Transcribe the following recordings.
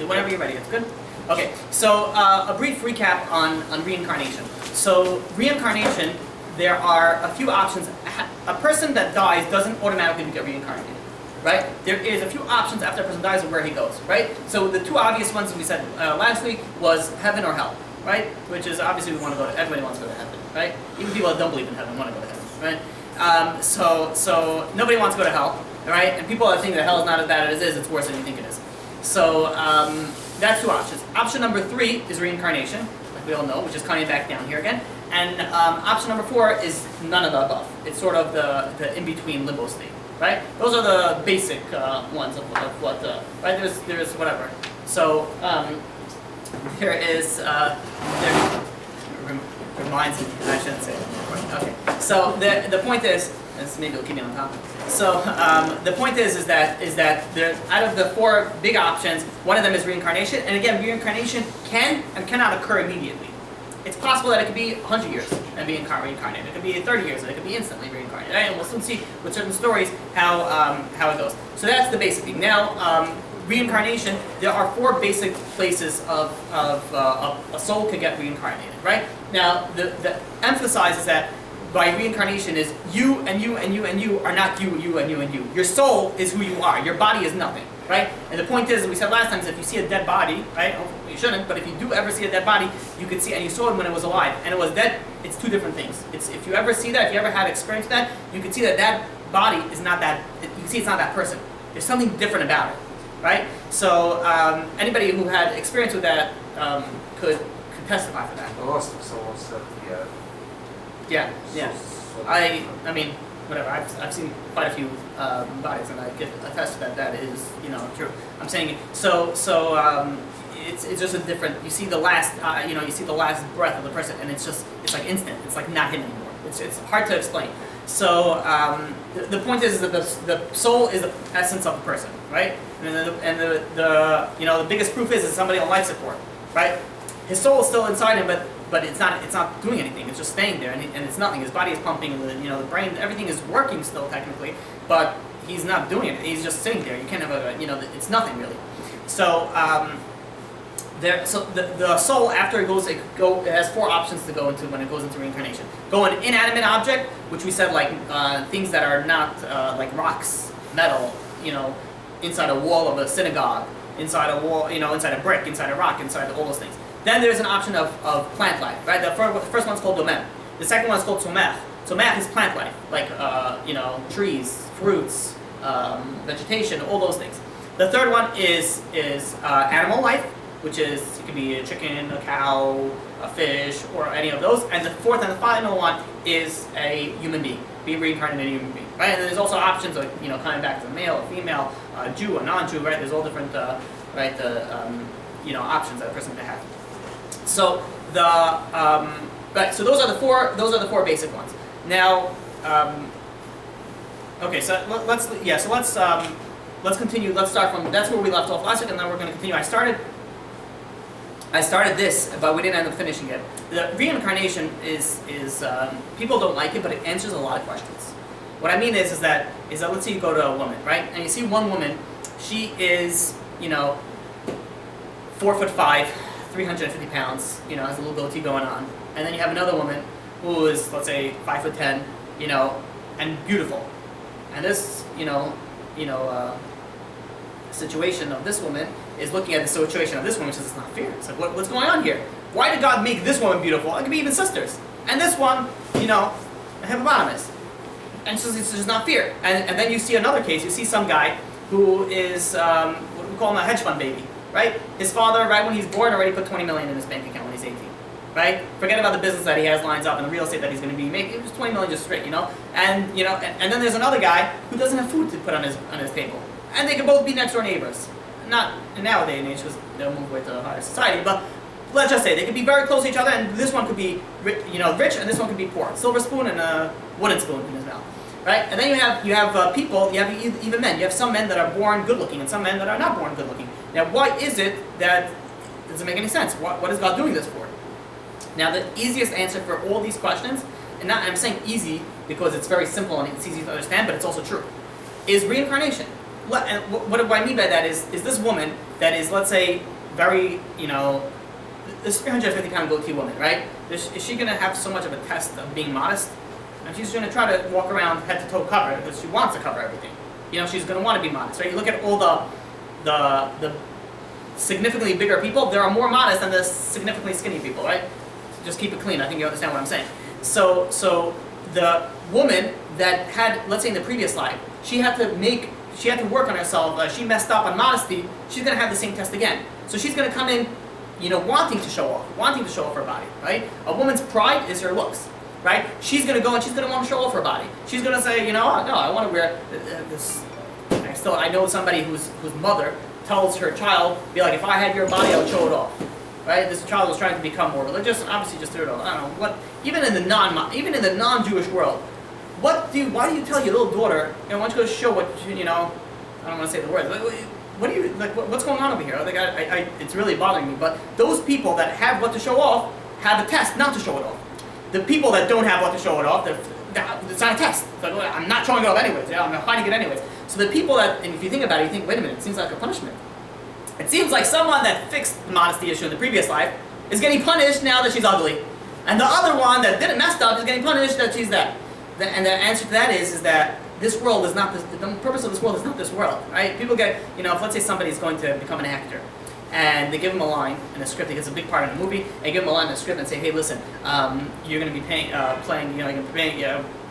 Whenever you're ready, it's good? Okay, so a brief recap on reincarnation. So reincarnation, there are a few options. A person that dies doesn't automatically get reincarnated, right? There is a few options after a person dies of where he goes, right? So the two obvious ones we said last week was heaven or hell, right? Which is obviously we want to go to, everybody wants to go to heaven, right? Even people that don't believe in heaven want to go to heaven, right? So nobody wants to go to hell, right? And people that think that hell is not as bad as it is, it's worse than you think it is. So that's two options. Option number 3 is reincarnation, like we all know, which is coming back down here again. And option number 4 is none of the above. It's sort of the in-between limbo state, right? Those are the basic ones of what, right? There's whatever. So here is, there reminds me, I shouldn't say it. Okay. So the point is, maybe it'll keep me on top. So the point is that there, out of the 4 big options, one of them is reincarnation. And again, reincarnation can and cannot occur immediately. It's possible that it could be 100 years and be reincarnated. It could be 30 years and it could be instantly reincarnated. And we'll soon see with certain stories how it goes. So that's the basic thing. Now, reincarnation, there are 4 basic places of a soul could get reincarnated, right? Now, the emphasis is that by reincarnation is you and you and you and you are not you and you and you. Your soul is who you are. Your body is nothing, right? And the point is, as we said last time, is if you see a dead body, right? You shouldn't, but if you do ever see a dead body, you could see, and you saw it when it was alive, and it was dead, it's 2 different things. It's, if you ever see that, if you ever had experience with that, you can see that that body is not that, you can see it's not that person. There's something different about it, right? So anybody who had experience with that could testify for that. The loss of soul said the Yeah. I mean, whatever. I've seen quite a few bodies, and I can attest that that is, true. I'm saying so. It's just a different. You see the last, you see the last breath of the person, and it's like instant. It's like not him anymore. It's hard to explain. So the point is that the soul is the essence of the person, right? And the biggest proof is somebody on life support, right? His soul is still inside him, but it's not doing anything. It's just staying there, and it's nothing. His body is pumping, and the brain, everything is working still technically, but he's not doing it. He's just sitting there. You can't have it's nothing really. So the soul, after it has 4 options to go into when it goes into reincarnation. Go an inanimate object, which we said like things that are not like rocks, metal, inside a wall of a synagogue, inside a wall, inside a brick, inside a rock, inside all those things. Then there's an option of plant life, right? The first one's called domem. The second one's called tzomach. Tzomach is plant life, like trees, fruits, vegetation, all those things. The third one is animal life, which is, it could be a chicken, a cow, a fish, or any of those. And the fourth and the final one is a human being, be reincarnated human being, right? And there's also options like, coming back to a male, a female, a Jew, a non-Jew, right? There's all different, options that a person can have. So so those are the 4 basic ones. Now, okay, so let's continue. Let's start from, that's where we left off last week, and now we're going to continue. I started this, but we didn't end up finishing it. The reincarnation is people don't like it, but it answers a lot of questions. What I mean is that let's say you go to a woman, right, and you see one woman, she is 4'5", 350 pounds, has a little goatee going on, and then you have another woman who is, let's say, 5'10", and beautiful, and this, situation of this woman is looking at the situation of this woman, says it's not fair. It's like, what's going on here? Why did God make this woman beautiful? It could be even sisters, and this one, a hippopotamus, and so it's just not fair. And then you see another case. You see some guy who is what do we call him, a hedge fund baby. Right? His father, right when he's born, already put $20 million in his bank account when he's 18. Right? Forget about the business that he has lines up and the real estate that he's going to be making. It was $20 million just straight, And and then there's another guy who doesn't have food to put on his table, and they can both be next door neighbors. Not in nowadays and age because they'll move away to a higher society, but let's just say they could be very close to each other, and this one could be rich, and this one could be poor. Silver spoon and a wooden spoon in his mouth. Right? And then you have people, you have even men. You have some men that are born good looking and some men that are not born good looking. Now, why is it that it doesn't make any sense? What is God doing this for? Now, the easiest answer for all these questions, and I'm saying easy because it's very simple and it's easy to understand, but it's also true, is reincarnation. And what do I mean by that is this woman that is, let's say, very, this 350-pound goatee woman, right? Is she going to have so much of a test of being modest? And she's going to try to walk around head to toe covered because she wants to cover everything. She's going to want to be modest, right? You look at all the significantly bigger people, there are more modest than the significantly skinny people, right? Just keep it clean. I think you understand what I'm saying. So the woman that had, let's say in the previous slide, she had to work on herself. She messed up on modesty. She's going to have the same test again. So she's going to come in, wanting to show off her body, right? A woman's pride is her looks, right? She's going to go and she's going to want to show off her body. She's going to say, no, I want to wear this. I know somebody whose mother tells her child, be like, if I had your body, I would show it off, right? This child was trying to become more religious, and obviously just threw it off. I don't know what. Even in the non-Jewish world, why do you tell your little daughter, why don't you go show what I don't want to say the words. What do you like? What's going on over here? Like, it's really bothering me. But those people that have what to show off have a test not to show it off. The people that don't have what to show it off, it's not a test. It's like, well, I'm not showing it off anyways. I'm hiding it anyways. So the people that, and if you think about it, you think, wait a minute, it seems like a punishment. It seems like someone that fixed the modesty issue in the previous life is getting punished now that she's ugly, and the other one that didn't mess up is getting punished that she's that. And the answer to that is that this world is not this. The purpose of this world is not this world, right? People get, if let's say somebody's going to become an actor, and they give him a line in a script. It's a big part of the movie. They give him a line in the script and say, hey, listen, you're going to be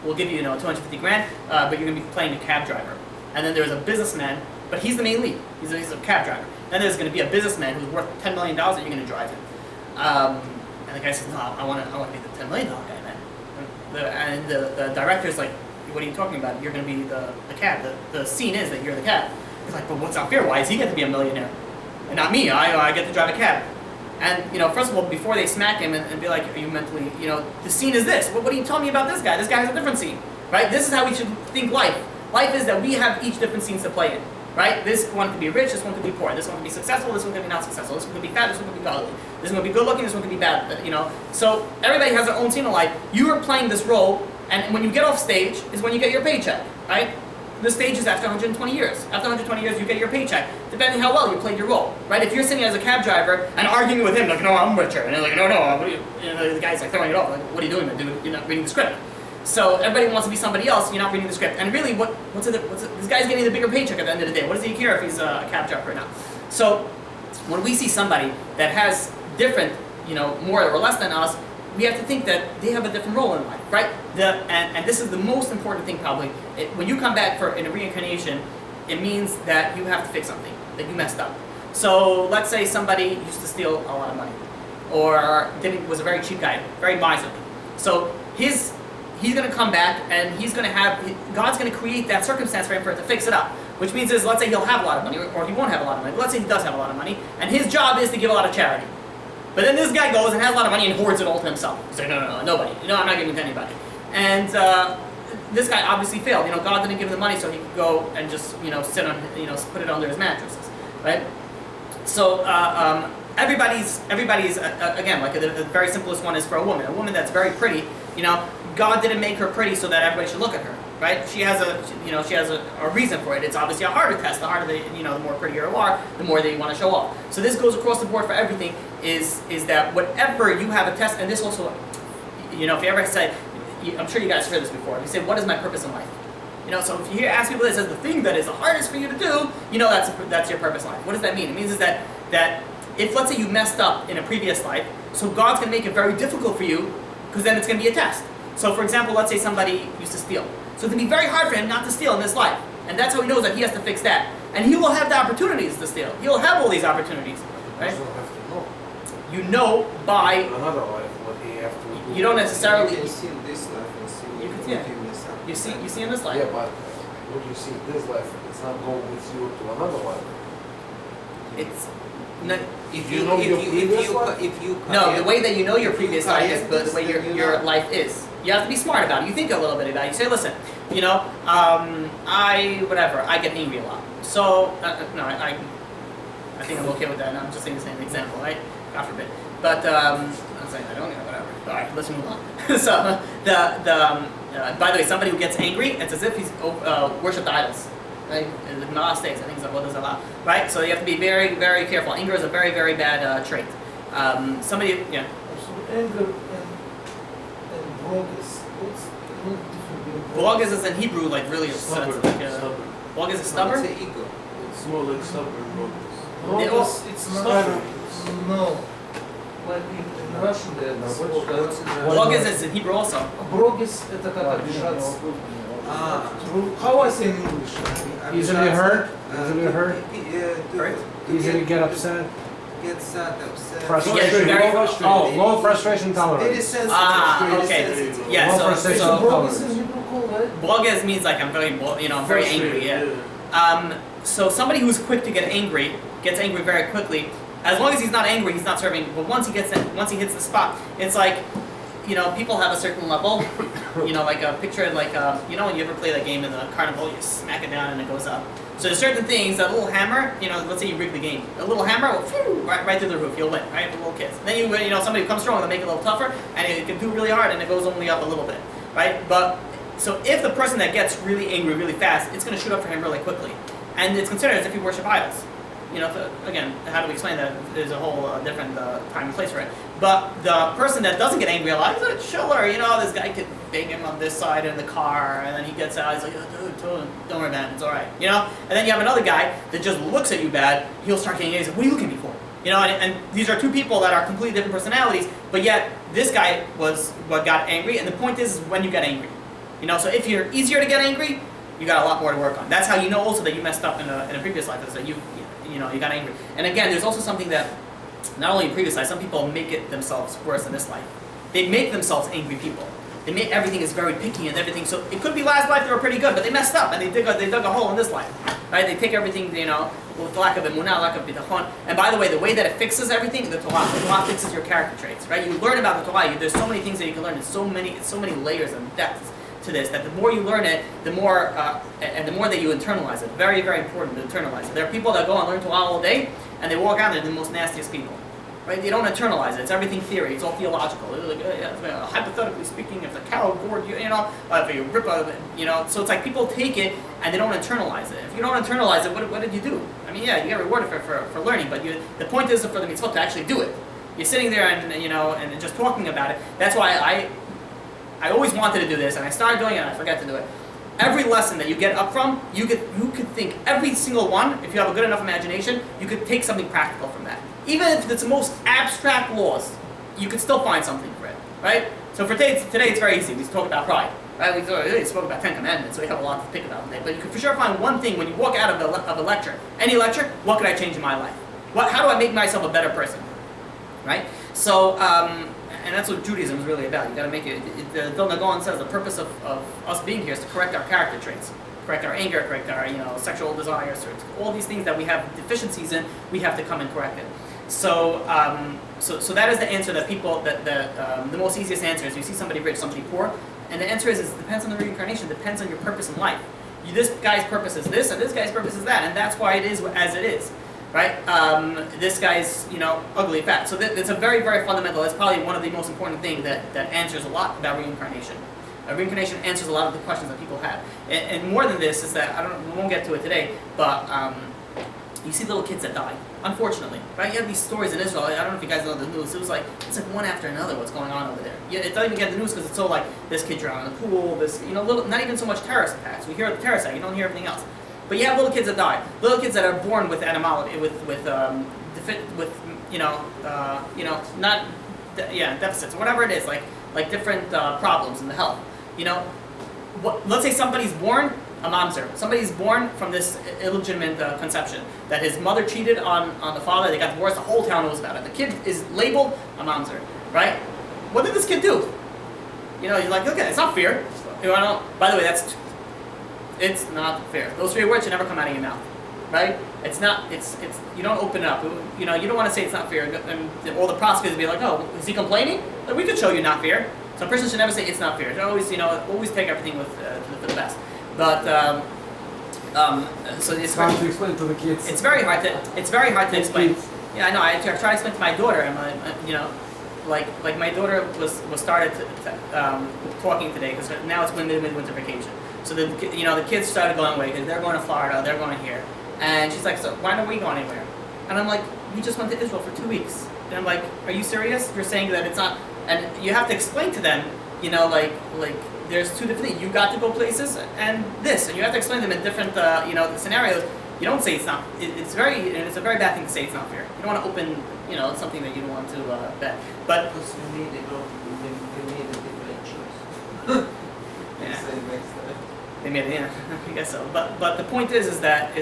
we'll give you, $250,000, but you're going to be playing a cab driver. And then there's a businessman, but he's the main lead. He's a cab driver. Then there's going to be a businessman who's worth $10 million that you're going to drive him. And the guy says, no, I want to be the $10 million guy, man. And the director's like, what are you talking about? You're going to be the cab. The scene is that you're the cab. He's like, but what's not fair? Why does he get to be a millionaire? And not me, I get to drive a cab. And, first of all, before they smack him and be like, are you mentally, the scene is this. What are you telling me about this guy? This guy has a different scene, right? This is how we should think life. Life is that we have each different scenes to play in, right? This one could be rich, this one could be poor, this one could be successful, this one could be not successful, this one could be fat, this one could be ugly, this one could be good looking, this one could be bad, So everybody has their own scene in life. You are playing this role, and when you get off stage is when you get your paycheck, right? The stage is after 120 years. After 120 years, you get your paycheck, depending how well you played your role, right? If you're sitting as a cab driver and arguing with him, like, no, I'm richer, and they're like, no, what are you, the guy's like throwing it off, like, what are you doing, man? Dude, you're not reading the script. So everybody wants to be somebody else, you're not reading the script. And really, this guy's getting the bigger paycheck at the end of the day. What does he care if he's a cab driver or not? So when we see somebody that has different, more or less than us, we have to think that they have a different role in life, right? And this is the most important thing probably. When you come back in a reincarnation, it means that you have to fix something, that you messed up. So let's say somebody used to steal a lot of money, or was a very cheap guy, very miserly. So he's going to come back and God's going to create that circumstance for him to fix it up. Which means let's say he'll have a lot of money, or he won't have a lot of money. But let's say he does have a lot of money, and his job is to give a lot of charity. But then this guy goes and has a lot of money and hoards it all to himself. He's like, no, nobody. I'm not giving it to anybody. And this guy obviously failed. God didn't give him the money so he could go and just, sit on, put it under his mattresses, right? So everybody's again, like the very simplest one is for a woman that's very pretty. God didn't make her pretty so that everybody should look at her, right? She has a reason for it. It's obviously a harder test. The harder the more prettier you are, the more that you want to show off. So this goes across the board for everything. Is that whatever you have a test, and this also, if you ever say, I'm sure you guys heard this before. If you say, what is my purpose in life? So if you ask people that says the thing that is the hardest for you to do, that's your purpose in life. What does that mean? It means is that if let's say you messed up in a previous life, so God's going to make it very difficult for you, because then it's going to be a test. So for example, let's say somebody used to steal. So it's going to be very hard for him not to steal in this life. And that's how he knows that he has to fix that. And he will have the opportunities to steal. He'll have all these opportunities. Right? You know by another life what he have to do. You don't necessarily. You can see in this life and see you can, what yeah. you miss out. You see in this life. Yeah, but what you see in this life, it's not going with you to another life. It's not. If You know your previous life? No, the way that you know your previous life is the way your life is. You have to be smart about it. You think a little bit about it. You say, listen, I get angry a lot. So I think I'm okay with that. I'm just saying the same example, right? God forbid. But I'm saying I don't, whatever. All right, let's move on. So by the way, somebody who gets angry, it's as if he's worshipped idols. right? In the Gemara states, I think Zavodah Zalah, right? So you have to be very, very careful. Anger is a very, very bad trait. Somebody, yeah. So anger and brogus, what's the difference? Brogus is in Hebrew like really upset. Brogus is stubborn? It's ego. It's more like stubborn brothers. Brogus, it's not. Stubborn. No. Like in Russian there. Brogus is in Hebrew also. Brogus это как обижаться. How I say in English? Easily hurt. Easily get upset. Get sad, upset. Frustration. Very Low frustration tolerance. Very sensitive. Okay. Very sensitive. Yeah, Low so frustration Brogus tolerance. is Hebrew called, right? Brogus means like I'm very, very angry. Yeah. So somebody who's quick to get angry gets angry very quickly. As long as he's not angry, he's not serving. But once he hits the spot, it's like, people have a certain level. Like a picture, like when you ever play that game in the carnival, you smack it down and it goes up. So there's certain things, that little hammer, let's say you rig the game, a little hammer will right through the roof, you'll win, right? The little kids. Then somebody comes strong, they'll make it a little tougher, and it can do really hard, and it goes only up a little bit, right? But so if the person that gets really angry really fast, it's going to shoot up for him really quickly, and it's considered as if he worship idols. Again, how do we explain that? There's a whole different time and place for it. But the person that doesn't get angry a lot, he's a chiller. This guy could bang him on this side in the car, and then he gets out, he's like, oh, dude, don't worry, man, it's all right. And then you have another guy that just looks at you bad, he'll start getting angry, he's like, what are you looking at me for? And these are two people that are completely different personalities, but yet this guy was what got angry, and the point is when you get angry. So if you're easier to get angry, you got a lot more to work on. That's how you know also that you messed up in a previous life, is that you got angry. And again, there's also something that, not only in previous life, some people make it themselves worse in this life. They make themselves angry people. They make everything is very picky and everything. So it could be last life they were pretty good, but they messed up and they dug a hole in this life, right? They take everything, with lack of emunah, lack of bitachon. And by the way, the way that it fixes everything, the Torah fixes your character traits, right? You learn about the Torah. There's so many things that you can learn. There's so many layers and depths to this, that the more you learn it, the more and the more that you internalize it. Very, very important to internalize it. There are people that go and learn Torah all day, and they walk out and they're the most nastiest people. Right? They don't internalize it. It's everything theory. It's all theological. They're like, hypothetically speaking, if the cow gored you, if you rip out of it, so it's like people take it and they don't internalize it. If you don't internalize it, what did you do? I mean, yeah, you get rewarded for learning, but the point is for the mitzvot to actually do it. You're sitting there and just talking about it. That's why I always wanted to do this, and I started doing it and I forgot to do it. Every lesson that you get up from, you could think every single one, if you have a good enough imagination, you could take something practical from that. Even if it's the most abstract laws, you could still find something for it, right? So for today it's very easy. We talk about pride, right? We spoke about 10 Commandments, so we have a lot to think about today. But you could for sure find one thing when you walk out of a lecture, any lecture, what could I change in my life? How do I make myself a better person, right? So, and that's what Judaism is really about. You got to make it. The Vilna Gaon says the purpose of us being here is to correct our character traits, correct our anger, correct our sexual desires, all these things that we have deficiencies in. We have to come and correct it. So, so that is the answer that people the most easiest answer is you see somebody rich, somebody poor, and the answer is it depends on the reincarnation. It depends on your purpose in life. This guy's purpose is this, and this guy's purpose is that, and that's why it is as it is. Right? This guy's, ugly, fat. So it's a very, very fundamental. It's probably one of the most important things that answers a lot about reincarnation. Reincarnation answers a lot of the questions that people have. And more than this is that, we won't get to it today, but you see little kids that die, unfortunately. Right? You have these stories in Israel. I don't know if you guys know the news. It's like one after another what's going on over there. It doesn't even get the news because it's so like, this kid drowned in the pool, not even so much terrorist attacks. We hear the terrorist attack, you don't hear everything else. But you have little kids that die. Little kids that are born with animality, deficits, or whatever it is, like different problems in the health. Let's say somebody's born a mamzer. Somebody's born from this illegitimate conception that his mother cheated on the father. They got divorced. The whole town knows about it. The kid is labeled a mamzer, right? What did this kid do? You're like, look at it. It's not fair. By the way, it's not fair. Those three words should never come out of your mouth, right? It's not. It's. You don't open it up. You don't want to say it's not fair, and all the prosecutors will be like, "Oh, is he complaining? Like, we could show you not fair." So a person should never say it's not fair. Should always take everything for the best. But so it's hard to explain to the kids. It's very hard to explain. Yeah, I know. I try to explain to my daughter, and like my daughter was started talking today because now it's winter vacation. So the kids started going away because they're going to Florida, they're going here. And she's like, so why don't we go anywhere? And I'm like, we just went to Israel for 2 weeks. And I'm like, are you serious? You're saying that it's not, and you have to explain to them, like there's two different things. You got to go places and this, and you have to explain them in different, scenarios. You don't say it's not. It's a very bad thing to say it's not fair. You don't want to open, something that you don't want to bet. But Because you need a different choice. Yeah. Say next time. they made it, yeah, I guess so. But the point is that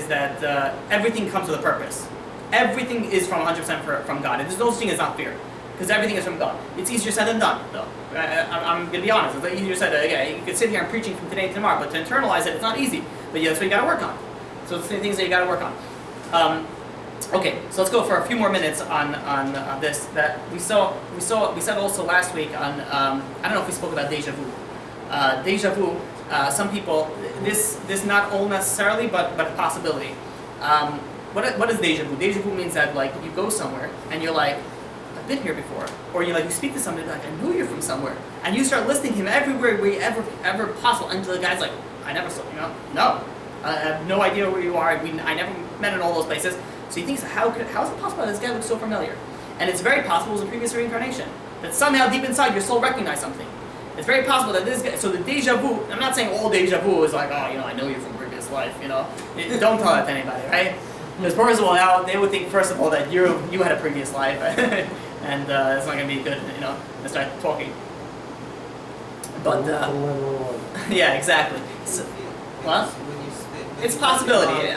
everything comes with a purpose. Everything is from 100% from God. There's no such thing as not fair, because everything is from God. It's easier said than done, though. I'm going to be honest. It's easier said. You could sit here and preaching from today to tomorrow, but to internalize it, it's not easy. But yeah, that's what you got to work on. So it's the things that you got to work on. Okay, so let's go for a few more minutes on this. That we said also last week on. I don't know if we spoke about déjà vu. Déjà vu. Some people, this not all necessarily, but possibility. What is déjà vu? Déjà vu means that like you go somewhere and you're like, I've been here before, or you speak to somebody like, I know you're from somewhere, and you start listing him everywhere ever possible, until the guy's like, I never saw no, I have no idea where you are. I never met in all those places. So he thinks, how is it possible that this guy looks so familiar? And it's very possible it was a previous reincarnation, that somehow deep inside your soul recognized something. It's very possible that this guy, so the déjà vu, I'm not saying all déjà vu is like, I know you from previous life, Don't tell that to anybody, right? Because first of all, now they would think, first of all, that you had a previous life, and it's not going to be good, to start talking. But, yeah, exactly. So, what? It's a possibility.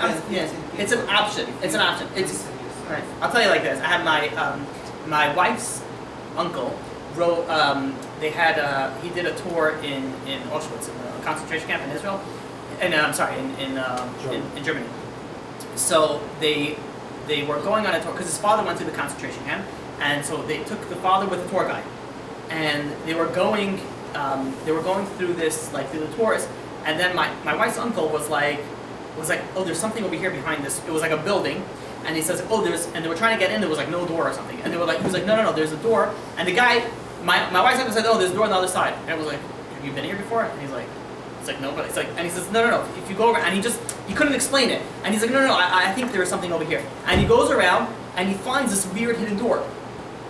It's an option. It's an option. Right. I'll tell you like this. I had my wife's uncle wrote. He did a tour in Auschwitz, in a concentration camp in Israel, and in Germany. So they were going on a tour because his father went to the concentration camp, and so they took the father with a tour guide, and they were going through this through the tours, and then my wife's uncle was like, oh, there's something over here behind this. It was like a building, and he says, oh, and they were trying to get in. There was like no door or something, and he was like, no, there's a door. And the guy, my wife's uncle said, oh, there's a door on the other side. And I was like, have you been here before? And he's like, no, but and he says, no. If you go over, and he couldn't explain it, and he's like, no, I think there is something over here. And he goes around and he finds this weird hidden door.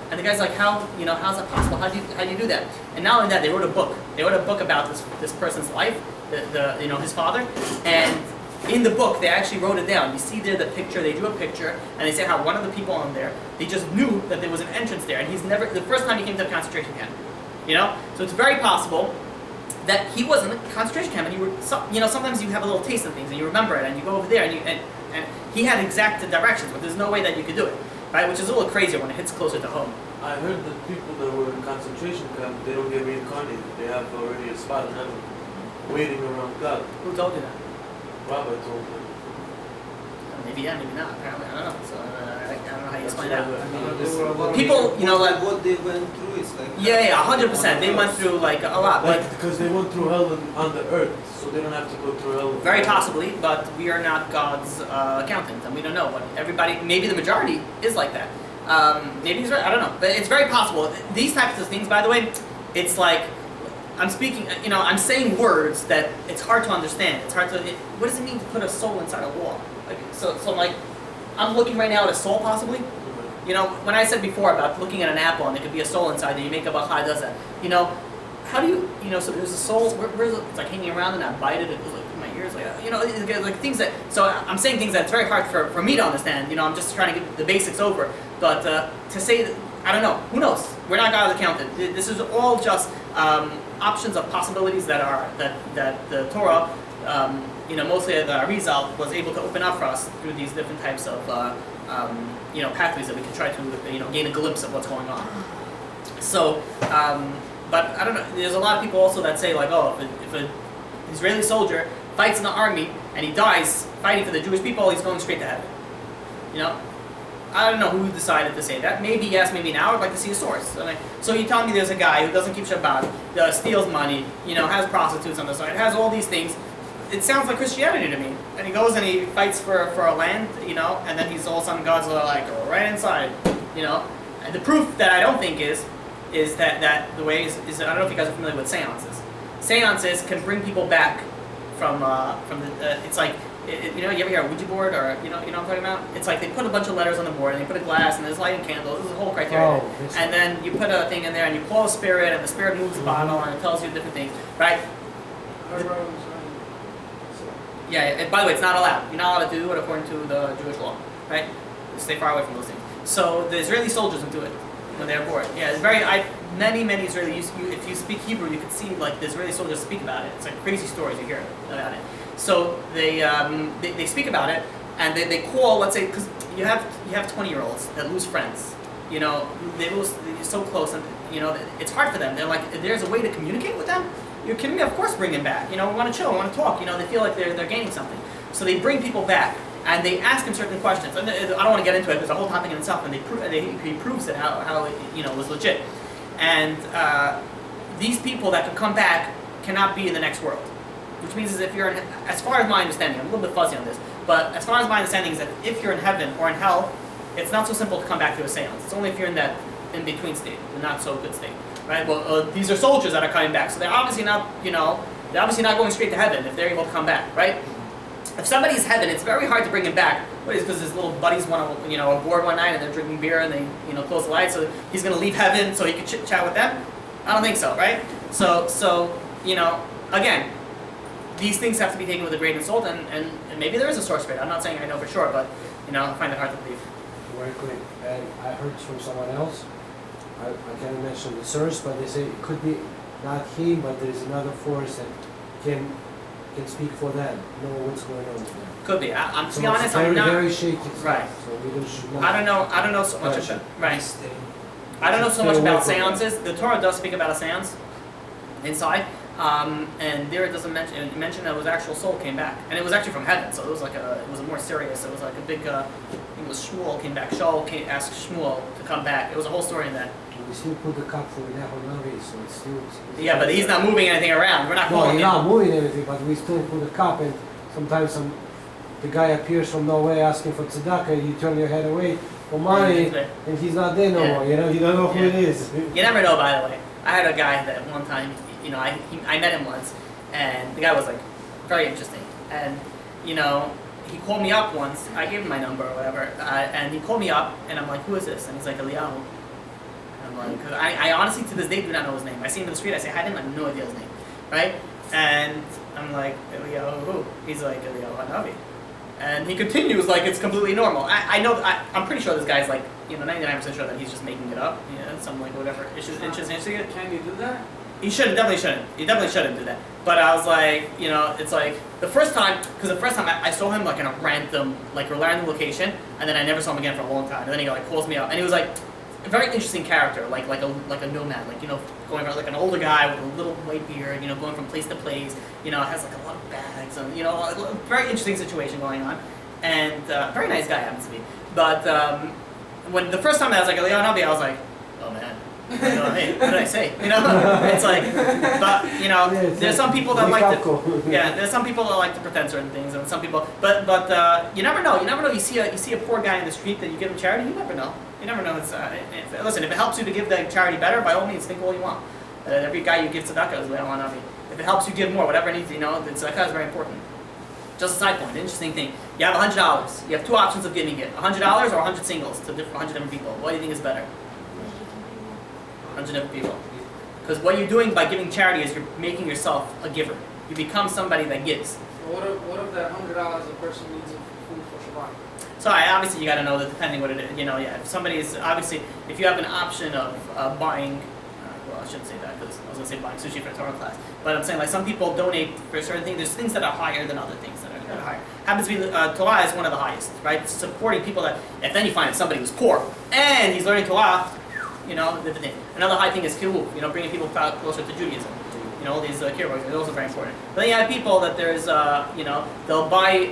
And the guy's like, how's that possible? How do you do that? And not only that, they wrote a book. They wrote a book about this person's life, his father, and in the book, they actually wrote it down. You see there the picture, they drew a picture, and they say how one of the people on there, they just knew that there was an entrance there, and the first time he came to the concentration camp. So it's very possible that he was in a concentration camp, and sometimes you have a little taste of things, and you remember it, and you go over there, and he had exact directions, but there's no way that you could do it, right? Which is a little crazier when it hits closer to home. I heard that people that were in concentration camp, they don't get reincarnated. They have already a spot in heaven, waiting around God. Who told you that? Rabbi told me. Maybe yeah, maybe not. Apparently, I don't know. So I don't know how you explain That's that. People, what they went through is like. Yeah, 100%. They went through a lot, because they went through hell on the earth, so they don't have to go through hell. Very possibly, but we are not God's accountant, and we don't know. But everybody, maybe the majority is like that. Maybe he's right. I don't know, but it's very possible. These types of things, by the way, it's like. I'm speaking, I'm saying words that it's hard to understand. It's hard to, what does it mean to put a soul inside a wall? So I'm looking right now at a soul possibly. When I said before about looking at an apple and there could be a soul inside that you make a bacha does that. How do you, so there's a soul, where is it? It's like hanging around and I bite it, it goes in my ears, like things that, so I'm saying things that's very hard for me to understand. I'm just trying to get the basics over. But to say that, I don't know, who knows? We're not God's accountant. This is all just options of possibilities that the Torah, mostly the Arizal, was able to open up for us through these different types of pathways that we can try to gain a glimpse of what's going on. So, but I don't know. There's a lot of people also that say if an Israeli soldier fights in the army and he dies fighting for the Jewish people, he's going straight to heaven. I don't know who decided to say that. Maybe yes, maybe now. I'd like to see a source. So you tell me there's a guy who doesn't keep Shabbat, steals money, has prostitutes on the side, has all these things. It sounds like Christianity to me. And he goes and he fights for a land, and then he's all of a sudden God's like right inside, And the proof that I don't think is that the way is I don't know if you guys are familiar with seances. Seances can bring people back the it's like you know, you ever hear a Ouija board, or you know what I'm talking about? It's like they put a bunch of letters on the board and they put a glass and there's lighting candles. This is the whole criteria. And then you put a thing in there and you pull a spirit and the spirit moves the bottle and it tells you different things, right? Yeah. And by the way, it's not allowed. You're not allowed to do it according to the Jewish law, right? Stay far away from those things. So the Israeli soldiers would do it when they're bored. Yeah, it's very. Many Israelis. If you speak Hebrew, you could see like the Israeli soldiers speak about it. It's like crazy stories you hear about it. So they speak about it, and they call, let's say, because you have 20-year-olds that lose friends. You know, they're so close, and you know it's hard for them. They're like, there's a way to communicate with them. You're kidding me? Of course, bring them back. You know, we want to chill, we want to talk. You know, they feel like they're gaining something. So they bring people back, and they ask them certain questions. And I don't want to get into it. There's a whole topic in itself, and he proves it how it, you know, was legit. And these people that could come back cannot be in the next world. Which means is if you're in, as far as my understanding, I'm a little bit fuzzy on this, but as far as my understanding is that if you're in heaven or in hell, it's not so simple to come back to a seance. It's only if you're in that in-between state, the not so good state, right? Well, these are soldiers that are coming back, so they're obviously not, you know, they're obviously not going straight to heaven if they're able to come back, right? If somebody's heaven, it's very hard to bring him back. What is because his little buddies want to, you know, aboard one night and they're drinking beer and they, you know, close the lights, so he's going to leave heaven so he can chit-chat with them? I don't think so, right? So you know, again, these things have to be taken with a grain of salt, and maybe there is a source for it. I'm not saying I know for sure, but you know, I find it hard to believe. Very quick, and I heard from someone else. I can't mention the source, but they say it could be not him, but there is another force that can speak for them, know what's going on with them. Could be. I'm to be So honest, it's I'm not. very shaky stuff, Right. So we should not. I don't know so much about. Right. I don't know so Stay much away about from it. seances. The Torah does speak about a seance inside. And there it doesn't mention that it was actual soul came back, and it was actually from heaven, so it was like it was more serious. It was like a big, I think it was Shmuel came back. Shaul asked Shmuel to come back. It was a whole story in that. We still put the cup for Navi, so it's still. Yeah, but he's not moving anything around. We're not No, calling he's him. not moving anything, but we still put the cup, and sometimes the guy appears from nowhere asking for tzedakah. You turn your head away for money, and he's not there no more. You know, you don't know who it is. You never know, by the way. I had a guy that one time, you know, I met him once, and the guy was like very interesting, and you know, he called me up once. I gave him my number or whatever, and he called me up, and I'm like, who is this? And he's like, Eliyahu. And I'm like, cause I honestly to this day do not know his name. I see him in the street, I say hi to him, I have no idea his name, right? And I'm like, Eliyahu who? He's like, Eliyahu Hanavi. And he continues like it's completely normal. I'm pretty sure this guy's like, you know, 99% sure that he's just making it up. You know, some like whatever interesting. Can you do that? He definitely shouldn't do that. But I was like, you know, it's like the first time I saw him like in a random location, and then I never saw him again for a long time. And then he like calls me up, and he was like a very interesting character, like a nomad, like, you know, going around like an older guy with a little white beard, you know, going from place to place, you know, has like a lot of bags, and you know, a very interesting situation going on, and very nice guy happens to be. But when the first time I was like, Eliyahu Nabi, I was like, oh man. You know, hey, what did I say? You know, it's like, but you know, there's some people that like to, there's some people that like to pretend certain things, and some people, but you never know. You never know. You see a poor guy in the street that you give him charity. You never know. You never know. It's listen, if it helps you to give the charity better, by all means, think all you want. Every guy you give tzedakah is le'olam navi. If it helps you give more, whatever it needs, you know, the tzedakah is very important. Just a side point, interesting thing. You have $100. You have two options of giving it: $100 or 100 singles to 100 different people. What do you think is better? 100 different people. Because what you're doing by giving charity is you're making yourself a giver. You become somebody that gives. What if that $100 a person needs food for Shabbat? So obviously you got to know that depending what it is. You know, yeah. If somebody's obviously, if you have an option of buying, well, I shouldn't say that because I was gonna say buying sushi for a Torah class. But I'm saying like some people donate for certain things. There's things that are higher than other things that are higher. Happens to be Torah is one of the highest, right? Supporting people that if then you find somebody who's poor and he's learning Torah. You know, the thing. Another high thing is kiruv, you know, bringing people closer to Judaism. You know, all these kiruv are also very important. But then you have people that there's, you know, they'll buy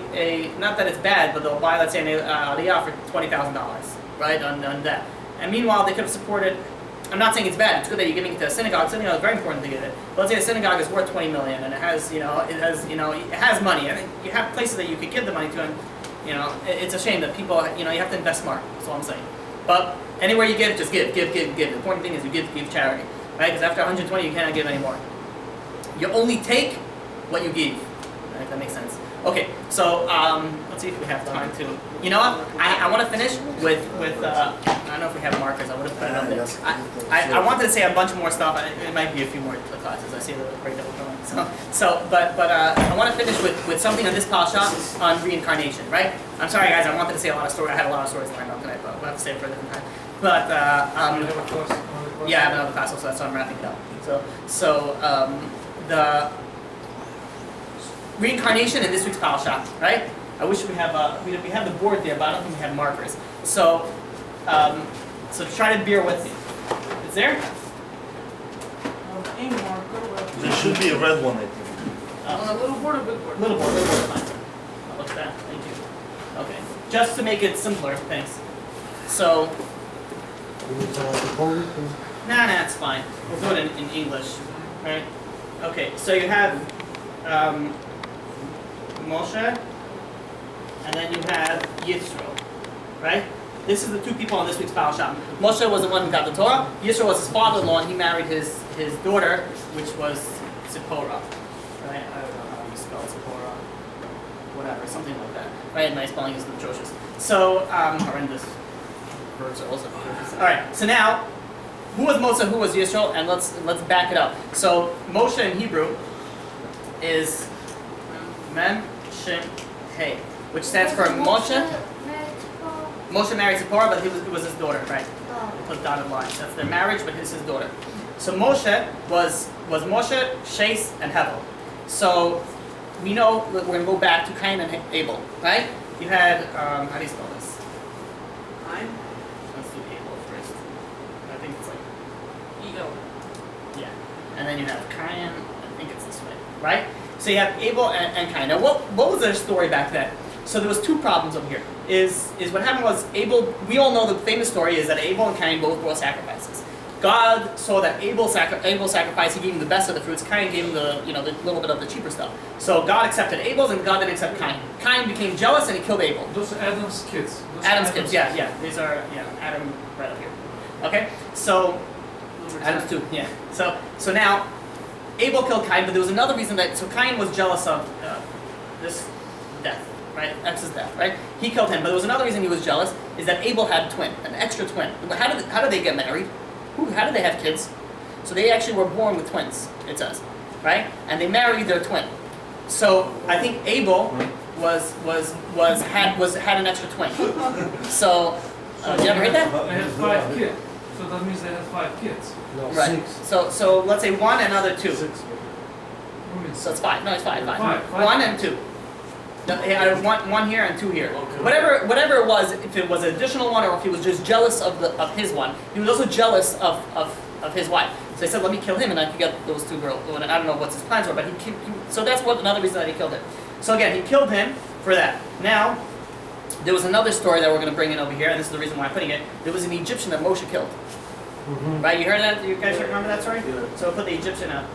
not that it's bad, but they'll buy, let's say, an aliyah for $20,000, right, on that. And meanwhile, they could have supported, I'm not saying it's bad, it's good that you're giving it to a synagogue. Synagogue is very important to give it. But let's say a synagogue is worth $20 million, and it has money. I think you have places that you could give the money to, and, you know, it's a shame that people, you know, you have to invest smart, that's all I'm saying. But anywhere you give, just give. The important thing is you give charity, right? Because after 120, you cannot give anymore. You only take what you give. Right, that makes sense. Okay, so let's see if we have time to. You know what? I want to finish with I don't know if we have markers. I would have put it on there. I wanted to say a bunch more stuff. It might be a few more classes. I see the break that we're going. But I want to finish with something on this Parsha on reincarnation. Right? I'm sorry, guys. I wanted to say a lot of stories. I had a lot of stories lined up tonight, but we'll have to save it for a different time. But yeah, I have another class also, so I'm wrapping it up. So the reincarnation in this week's Parasha, right? I wish we have we have the board there, but I don't think we have markers. So try to bear with me. It's there? There should be a red one, I think. On a little board or big board? Little board, fine. I'll look at that. Thank you. Okay. Just to make it simpler, thanks. So. You need someone to hold it? Nah, it's fine. We'll do it in English, right? Okay, so you have Moshe, and then you have Yitro, right? This is the two people on this week's Parasha. Moshe was the one who got the Torah. Yitro was his father-in-law, and he married his daughter, which was Zipporah, right? I don't know how you spell Zipporah. Whatever, something like that. Right? My spelling is atrocious. So, horrendous. Verbs are also atrocious. All right. So now, who was Moshe? Who was Yisrael? And let's back it up. So Moshe in Hebrew is Mem Shem Hey, which stands for Moshe. Moshe married Zipporah, but it was his daughter, right? Put dotted lines. That's their marriage, but it's his daughter. So Moshe was Moshe, Shais, and Hevel. So we know that we're going to go back to Cain and Abel, right? You had how do you spell this? Cain? Let's do Abel first. I think it's like E-O. yeah. And then you have Cain. I think it's this way, right? So you have Abel and Cain. Now, what was their story back then? So there was two problems over here. Is what happened was Abel. We all know the famous story is that Abel and Cain both brought sacrifices. God saw that Abel sacrifice. He gave him the best of the fruits. Cain gave him the little bit of the cheaper stuff. So God accepted Abel's, and God didn't accept Cain. Cain became jealous, and he killed Abel. Those are Adam's kids. Adam's kids. Yeah. These are Adam right up here. Okay. So Adam's two. Yeah. So now Abel killed Cain, but there was another reason that. So Cain was jealous of this death. Right? X's death, right? He killed him, but there was another reason he was jealous, is that Abel had a twin, an extra twin. How did they get married? How did they have kids? So they actually were born with twins, it says, right? And they married their twin. So I think Abel had an extra twin. So did you ever heard that? They had 5 kids. So that means they had 5 kids. No, Right. 6. So let's say 1 and another 2. 6. So it's 5. No, it's 5. Five. 1 and 2. No, one here and 2 here. Okay. Whatever it was, if it was an additional one or if he was just jealous of his one, he was also jealous of his wife. So he said, "Let me kill him, and I can get those 2 girls." And I don't know what his plans were, but so that's another reason that he killed him. So again, he killed him for that. Now, there was another story that we're going to bring in over here, and this is the reason why I'm putting it. There was an Egyptian that Moshe killed. Mm-hmm. Right? You heard that? You guys remember that story? Yeah. So we'll put the Egyptian up.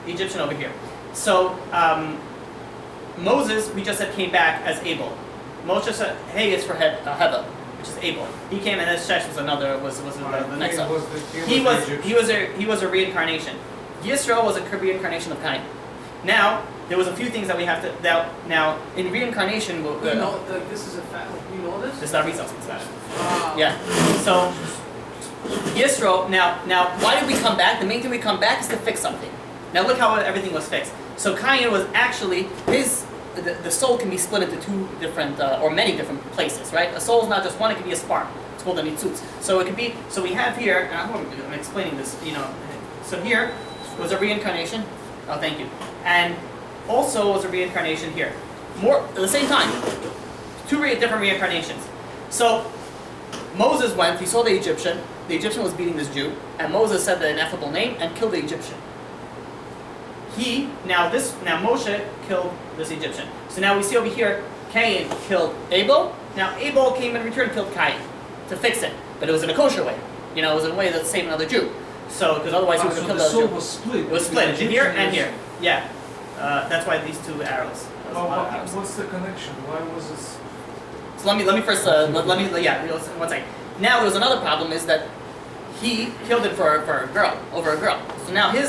Egyptian over here. So. Moses, we just said, came back as Abel. Moshe said, "Hey, it's for Hevel, which is Abel." He came, and then Shesh was the next up. He was a reincarnation. Yisro was a reincarnation of Cain. Now there was a few things that we have to now in reincarnation. You know, this is a fact. You know this? It's not results. It's not. Wow. Yeah. So Yisro. Now, why did we come back? The main thing we come back is to fix something. Now look how everything was fixed. So Cain was actually the soul can be split into 2 different or many different places, right? A soul is not just one; it can be a spark. It's called a nitzutz. So it could be. So we have here. And I'm explaining this. So here was a reincarnation. Oh, thank you. And also was a reincarnation here. More at the same time. 2 different reincarnations. So Moses went. He saw the Egyptian. The Egyptian was beating this Jew, and Moses said the ineffable name and killed the Egyptian. Now Moshe killed this Egyptian. So now we see over here, Cain killed Abel. Now Abel came in return and killed Cain to fix it, but it was in a kosher way. It was in a way that saved another Jew. So because otherwise he would have killed the soul Jew. was split. It was split here and here. Yeah, that's why these 2 arrows. What's the connection? Why was this? So let me first one second. Now there was another problem is that he killed him for a girl over a girl. So now he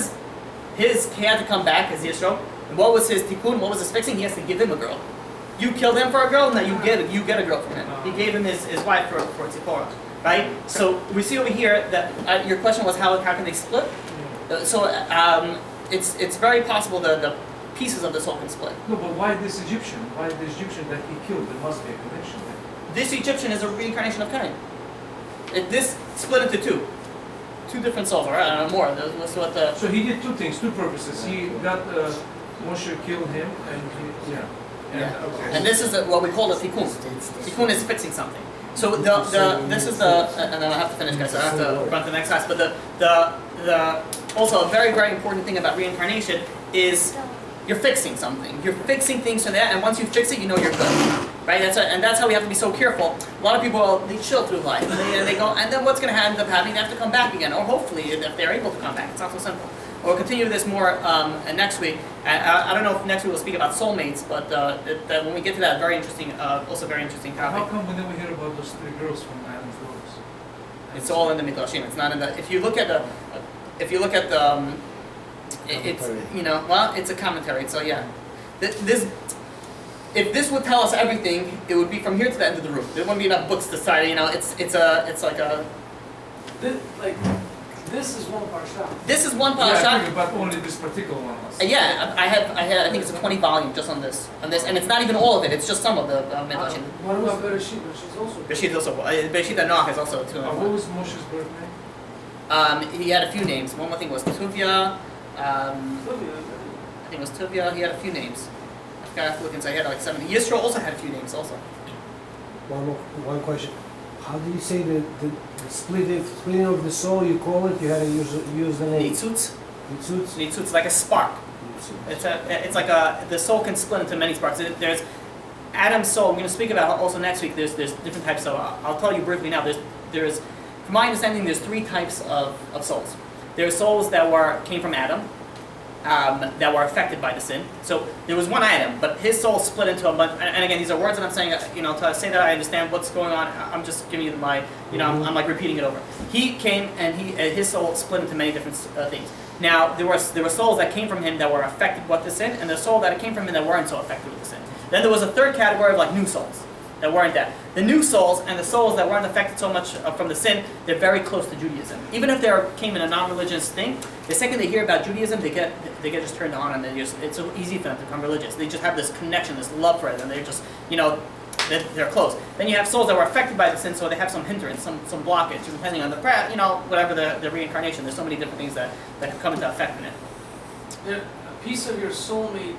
had to come back as Yisro, And what was his tikkun? What was his fixing? He has to give him a girl. You killed him for a girl, now you get a girl from him. He gave him his wife for Tzipporah, right? So we see over here that your question was how can they split? It's very possible the pieces of the soul can split. No, but why this Egyptian? Why the Egyptian that he killed? There must be a connection there. This Egyptian is a reincarnation of Cain. This split into two different souls, or more. That's what the. So he did two things, two purposes. He got Moshe killed him, and he, yeah. Yeah. Okay. And this is what we call the tikkun. Tikkun is fixing something. So this is and then I have to finish, guys. So I have to run to the next class. But the also a very very important thing about reincarnation is you're fixing something. You're fixing things so that, and once you fix it, you know you're good, right? That's how we have to be so careful. A lot of people they chill through life, and they go, and then what's going to end up happening? They have to come back again, or hopefully if they're able to come back. It's not so simple. We'll continue this more next week. I don't know if next week we'll speak about soulmates, but when we get to that, very interesting, also very interesting topic. How come we never hear about those three girls from Adam's daughters? It's all in the Midrashim. It's not in the. If you look at the, it's it's a commentary. So yeah, this. If this would tell us everything, it would be from here to the end of the room. There wouldn't be enough books to cite. It's like a. This is one parsha. This is one Yeah, I parasha. figured, but only this particular one was. Yeah, I think it's a 20 volume just on this, and it's not even all of it. It's just some of the Midrashim. What about Bereshit? She's also. Bereshit also. Bereshit and Noach is also two. What was Moshe's birth name? He had a few names. One thing was Tuvia. I think it was Tuvia. He had a few names. I forgot. I have to look inside. He had like 7. Yisro also had a few names also. One question. How do you say the splitting of the soul? You call it. You had to use the name. Nitzutz. Nitzutz. Nitzutz, like a spark. It's like the soul can split into many sparks. There's Adam's soul. I'm going to speak about also next week. There's different types. So I'll tell you briefly now. There's from my understanding, there's 3 types of souls. There's souls that came from Adam, that were affected by the sin. So there was one Adam, but his soul split into a bunch. And again, these are words that I'm saying. To say that I understand what's going on, I'm just giving you my. I'm like repeating it over. He came and his soul split into many different things. Now there were souls that came from him that were affected with the sin, and the soul that came from him that weren't so affected with the sin. Then there was a third category of like new souls that weren't that. The new souls and the souls that weren't affected so much from the sin, they're very close to Judaism. Even if they came in a non-religious thing, the second they hear about Judaism, they get just turned on, and it's so easy for them to become religious. They just have this connection, this love for it, and they're just they're close. Then you have souls that were affected by the sin, so they have some hindrance, some blockage, depending on the whatever the reincarnation. There's so many different things that could come into effect in it. A piece of your soulmate.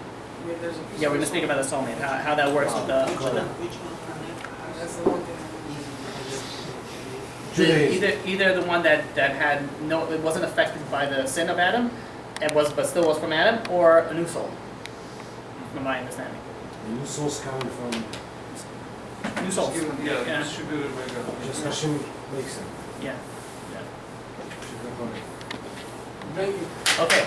There's a piece Yeah, we're going to speak about the soulmate, how that works with the. That's the one thing. Either the one that had it wasn't affected by the sin of Adam, but still was from Adam, or a new soul. From my understanding. New souls coming from. New souls. Yeah, distributed by God. Just Hashem makes them. Yeah. Thank you. Okay.